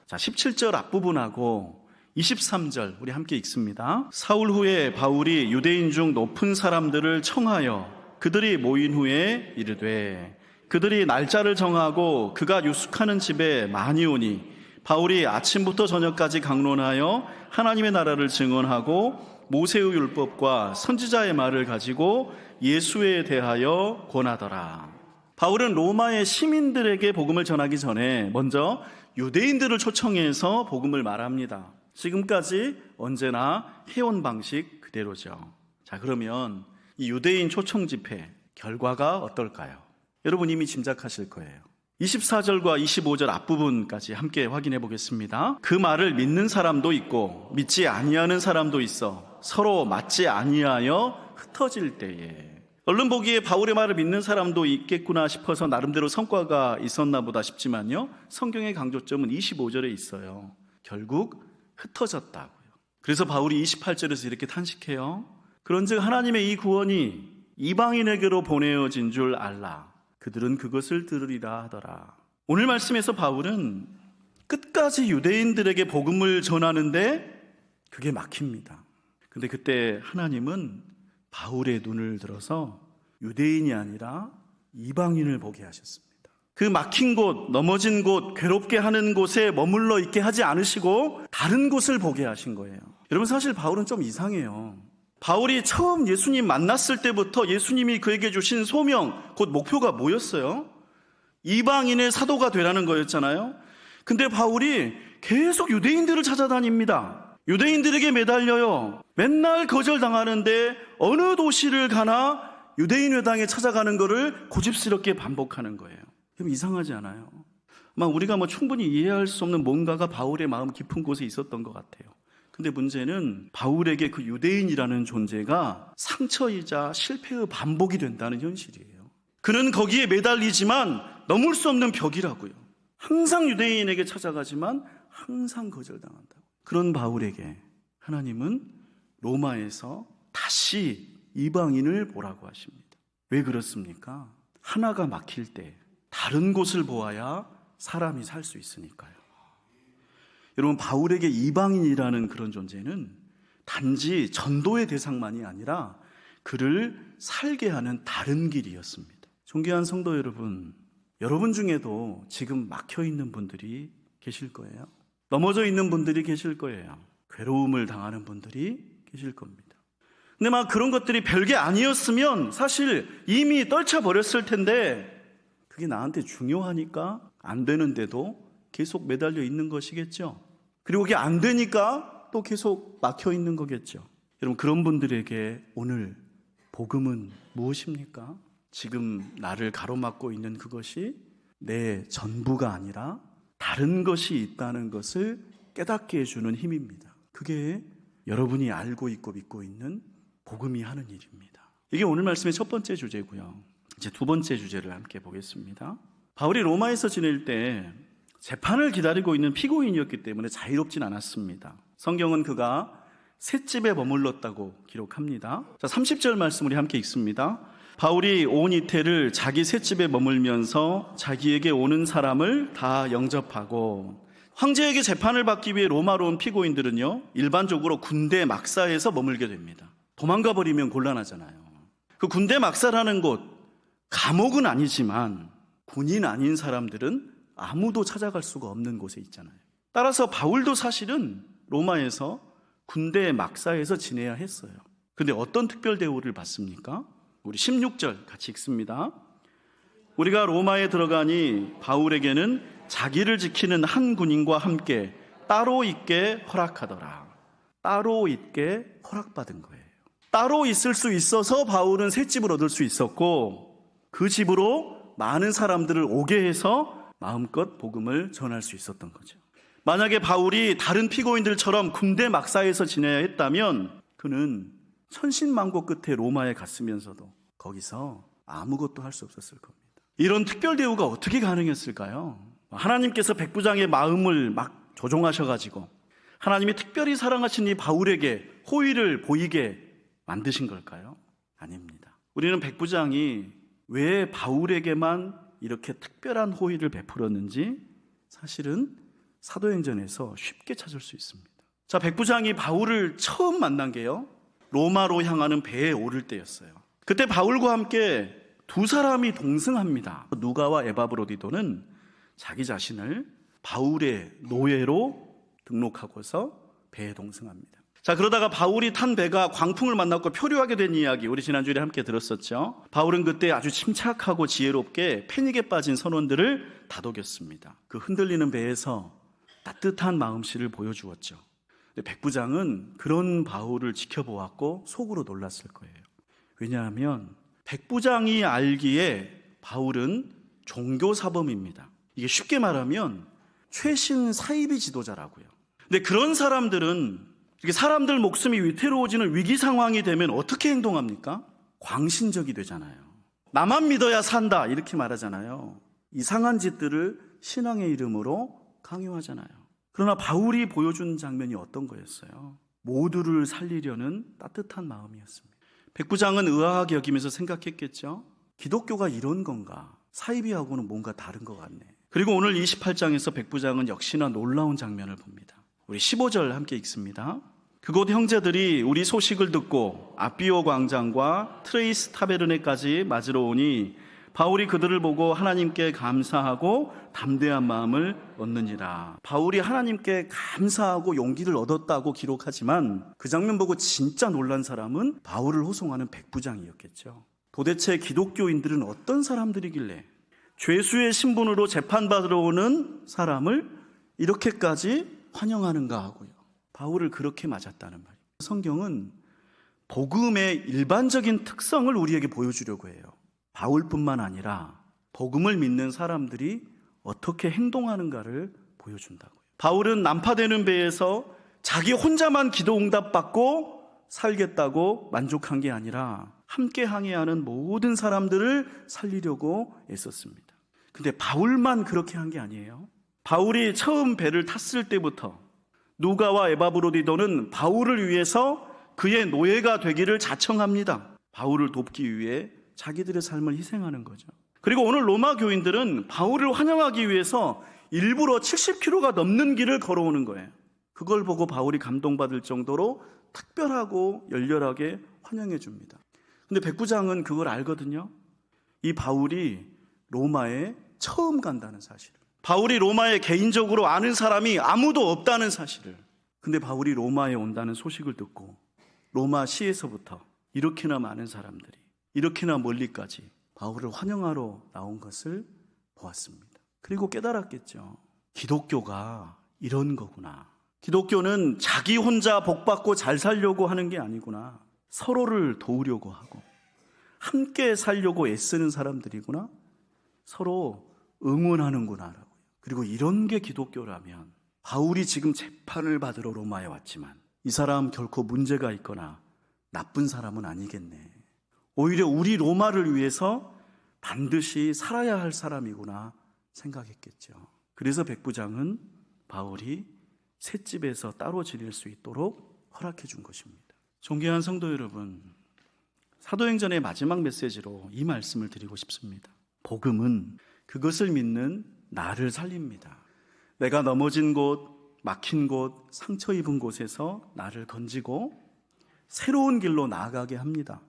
자, 17절 앞부분하고 23절 우리 함께 읽습니다. 사울 후에 바울이 유대인 중 높은 사람들을 청하여 그들이 모인 후에 이르되 그들이 날짜를 정하고 그가 유숙하는 집에 많이 오니 바울이 아침부터 저녁까지 강론하여 하나님의 나라를 증언하고 모세의 율법과 선지자의 말을 가지고 예수에 대하여 권하더라. 바울은 로마의 시민들에게 복음을 전하기 전에 먼저 유대인들을 초청해서 복음을 말합니다. 지금까지 언제나 해온 방식 그대로죠. 자, 그러면 이 유대인 초청 집회 결과가 어떨까요? 여러분 이미 짐작하실 거예요. 24절과 25절 앞부분까지 함께 확인해 보겠습니다. 그 말을 믿는 사람도 있고 믿지 아니하는 사람도 있어 서로 맞지 아니하여 흩어질 때에. 얼른 보기에 바울의 말을 믿는 사람도 있겠구나 싶어서 나름대로 성과가 있었나 보다 싶지만요, 성경의 강조점은 25절에 있어요. 결국 흩어졌다고요. 그래서 바울이 28절에서 이렇게 탄식해요. 그런즉 하나님의 이 구원이 이방인에게로 보내어진 줄 알라. 그들은 그것을 들으리라 하더라. 오늘 말씀에서 바울은 끝까지 유대인들에게 복음을 전하는데 그게 막힙니다. 근데 그때 하나님은 바울의 눈을 들어서 유대인이 아니라 이방인을 보게 하셨습니다. 그 막힌 곳, 넘어진 곳, 괴롭게 하는 곳에 머물러 있게 하지 않으시고 다른 곳을 보게 하신 거예요. 여러분 사실 바울은 좀 이상해요. 바울이 처음 예수님 만났을 때부터 예수님이 그에게 주신 소명, 곧 목표가 뭐였어요? 이방인의 사도가 되라는 거였잖아요. 근데 바울이 계속 유대인들을 찾아다닙니다. 유대인들에게 매달려요. 맨날 거절당하는데 어느 도시를 가나 유대인 회당에 찾아가는 거를 고집스럽게 반복하는 거예요. 그럼 이상하지 않아요? 우리가 충분히 이해할 수 없는 뭔가가 바울의 마음 깊은 곳에 있었던 것 같아요. 근데 문제는 바울에게 그 유대인이라는 존재가 상처이자 실패의 반복이 된다는 현실이에요. 그는 거기에 매달리지만 넘을 수 없는 벽이라고요. 항상 유대인에게 찾아가지만 항상 거절당한다고. 그런 바울에게 하나님은 로마에서 다시 이방인을 보라고 하십니다. 왜 그렇습니까? 하나가 막힐 때 다른 곳을 보아야 사람이 살 수 있으니까요. 여러분 바울에게 이방인이라는 그런 존재는 단지 전도의 대상만이 아니라 그를 살게 하는 다른 길이었습니다. 존귀한 성도 여러분, 여러분 중에도 지금 막혀있는 분들이 계실 거예요. 넘어져 있는 분들이 계실 거예요. 괴로움을 당하는 분들이 계실 겁니다. 근데 그런 것들이 별게 아니었으면 사실 이미 떨쳐버렸을 텐데 그게 나한테 중요하니까 안 되는데도 계속 매달려 있는 것이겠죠. 그리고 그게 안 되니까 또 계속 막혀 있는 거겠죠. 여러분 그런 분들에게 오늘 복음은 무엇입니까? 지금 나를 가로막고 있는 그것이 내 전부가 아니라 다른 것이 있다는 것을 깨닫게 해주는 힘입니다. 그게 여러분이 알고 있고 믿고 있는 복음이 하는 일입니다. 이게 오늘 말씀의 첫 번째 주제고요. 이제 두 번째 주제를 함께 보겠습니다. 바울이 로마에서 지낼 때 재판을 기다리고 있는 피고인이었기 때문에 자유롭진 않았습니다. 성경은 그가 셋집에 머물렀다고 기록합니다. 자, 30절 말씀 우리 함께 읽습니다. 바울이 온 이태를 자기 셋집에 머물면서 자기에게 오는 사람을 다 영접하고. 황제에게 재판을 받기 위해 로마로 온 피고인들은요, 일반적으로 군대 막사에서 머물게 됩니다. 도망가 버리면 곤란하잖아요. 그 군대 막사라는 곳, 감옥은 아니지만 군인 아닌 사람들은 아무도 찾아갈 수가 없는 곳에 있잖아요. 따라서 바울도 사실은 로마에서 군대 막사에서 지내야 했어요. 근데 어떤 특별 대우를 받습니까? 우리 16절 같이 읽습니다. 우리가 로마에 들어가니 바울에게는 자기를 지키는 한 군인과 함께 따로 있게 허락하더라. 따로 있게 허락받은 거예요. 따로 있을 수 있어서 바울은 새 집을 얻을 수 있었고 그 집으로 많은 사람들을 오게 해서 마음껏 복음을 전할 수 있었던 거죠. 만약에 바울이 다른 피고인들처럼 군대 막사에서 지내야 했다면 그는 천신만고 끝에 로마에 갔으면서도 거기서 아무것도 할 수 없었을 겁니다. 이런 특별 대우가 어떻게 가능했을까요? 하나님께서 백부장의 마음을 막 조종하셔가지고 하나님이 특별히 사랑하신 이 바울에게 호의를 보이게 만드신 걸까요? 아닙니다. 우리는 백부장이 왜 바울에게만 이렇게 특별한 호의를 베풀었는지 사실은 사도행전에서 쉽게 찾을 수 있습니다. 자, 백부장이 바울을 처음 만난 게요, 로마로 향하는 배에 오를 때였어요. 그때 바울과 함께 두 사람이 동승합니다. 누가와 에바브로디도는 자기 자신을 바울의 노예로 등록하고서 배에 동승합니다. 자, 그러다가 바울이 탄 배가 광풍을 만났고 표류하게 된 이야기, 우리 지난주에 함께 들었었죠. 바울은 그때 아주 침착하고 지혜롭게 패닉에 빠진 선원들을 다독였습니다. 그 흔들리는 배에서 따뜻한 마음씨를 보여주었죠. 근데 백부장은 그런 바울을 지켜보았고 속으로 놀랐을 거예요. 왜냐하면 백부장이 알기에 바울은 종교사범입니다. 이게 쉽게 말하면 최신 사이비 지도자라고요. 근데 그런 사람들은 이렇게 사람들 목숨이 위태로워지는 위기 상황이 되면 어떻게 행동합니까? 광신적이 되잖아요. 나만 믿어야 산다 이렇게 말하잖아요. 이상한 짓들을 신앙의 이름으로 강요하잖아요. 그러나 바울이 보여준 장면이 어떤 거였어요? 모두를 살리려는 따뜻한 마음이었습니다. 백부장은 의아하게 여기면서 생각했겠죠. 기독교가 이런 건가? 사이비하고는 뭔가 다른 것 같네. 그리고 오늘 28장에서 백부장은 역시나 놀라운 장면을 봅니다. 우리 15절 함께 읽습니다. 그곳 형제들이 우리 소식을 듣고 아비오 광장과 트레이스 타베르네까지 맞으러 오니 바울이 그들을 보고 하나님께 감사하고 담대한 마음을 얻느니라. 바울이 하나님께 감사하고 용기를 얻었다고 기록하지만 그 장면 보고 진짜 놀란 사람은 바울을 호송하는 백부장이었겠죠. 도대체 기독교인들은 어떤 사람들이길래 죄수의 신분으로 재판받으러 오는 사람을 이렇게까지 환영하는가 하고요. 바울을 그렇게 맞았다는 말이에요. 성경은 복음의 일반적인 특성을 우리에게 보여주려고 해요. 바울뿐만 아니라 복음을 믿는 사람들이 어떻게 행동하는가를 보여준다고요. 바울은 난파되는 배에서 자기 혼자만 기도 응답받고 살겠다고 만족한 게 아니라 함께 항해하는 모든 사람들을 살리려고 애썼습니다. 근데 바울만 그렇게 한 게 아니에요. 바울이 처음 배를 탔을 때부터 누가와 에바브로디도는 바울을 위해서 그의 노예가 되기를 자청합니다. 바울을 돕기 위해 자기들의 삶을 희생하는 거죠. 그리고 오늘 로마 교인들은 바울을 환영하기 위해서 일부러 70km가 넘는 길을 걸어오는 거예요. 그걸 보고 바울이 감동받을 정도로 특별하고 열렬하게 환영해 줍니다. 근데 백부장은 그걸 알거든요. 이 바울이 로마에 처음 간다는 사실을. 바울이 로마에 개인적으로 아는 사람이 아무도 없다는 사실을. 근데 바울이 로마에 온다는 소식을 듣고 로마 시에서부터 이렇게나 많은 사람들이 이렇게나 멀리까지 바울을 환영하러 나온 것을 보았습니다. 그리고 깨달았겠죠. 기독교가 이런 거구나. 기독교는 자기 혼자 복받고 잘 살려고 하는 게 아니구나. 서로를 도우려고 하고 함께 살려고 애쓰는 사람들이구나. 서로 응원하는구나라고요. 그리고 이런 게 기독교라면 바울이 지금 재판을 받으러 로마에 왔지만 이 사람 결코 문제가 있거나 나쁜 사람은 아니겠네. 오히려 우리 로마를 위해서 반드시 살아야 할 사람이구나 생각했겠죠. 그래서 백부장은 바울이 셋집에서 따로 지낼 수 있도록 허락해 준 것입니다. 존귀한 성도 여러분, 사도행전의 마지막 메시지로 이 말씀을 드리고 싶습니다. 복음은 그것을 믿는 나를 살립니다. 내가 넘어진 곳, 막힌 곳, 상처 입은 곳에서 나를 건지고 새로운 길로 나아가게 합니다.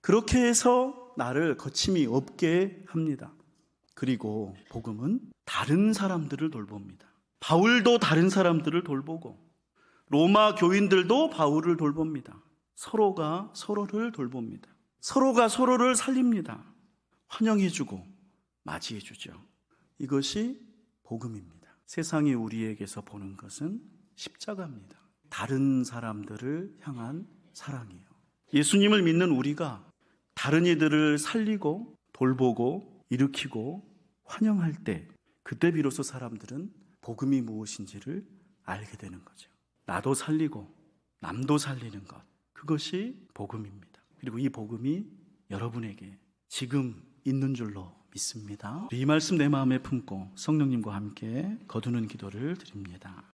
그렇게 해서 나를 거침이 없게 합니다. 그리고 복음은 다른 사람들을 돌봅니다. 바울도 다른 사람들을 돌보고 로마 교인들도 바울을 돌봅니다. 서로가 서로를 돌봅니다. 서로가 서로를 살립니다. 환영해주고 맞이해주죠. 이것이 복음입니다. 세상이 우리에게서 보는 것은 십자가입니다. 다른 사람들을 향한 사랑이에요. 예수님을 믿는 우리가 다른 이들을 살리고 돌보고 일으키고 환영할 때 그때 비로소 사람들은 복음이 무엇인지를 알게 되는 거죠. 나도 살리고 남도 살리는 것, 그것이 복음입니다. 그리고 이 복음이 여러분에게 지금 있는 줄로 믿습니다. 이 말씀 내 마음에 품고 성령님과 함께 거두는 기도를 드립니다.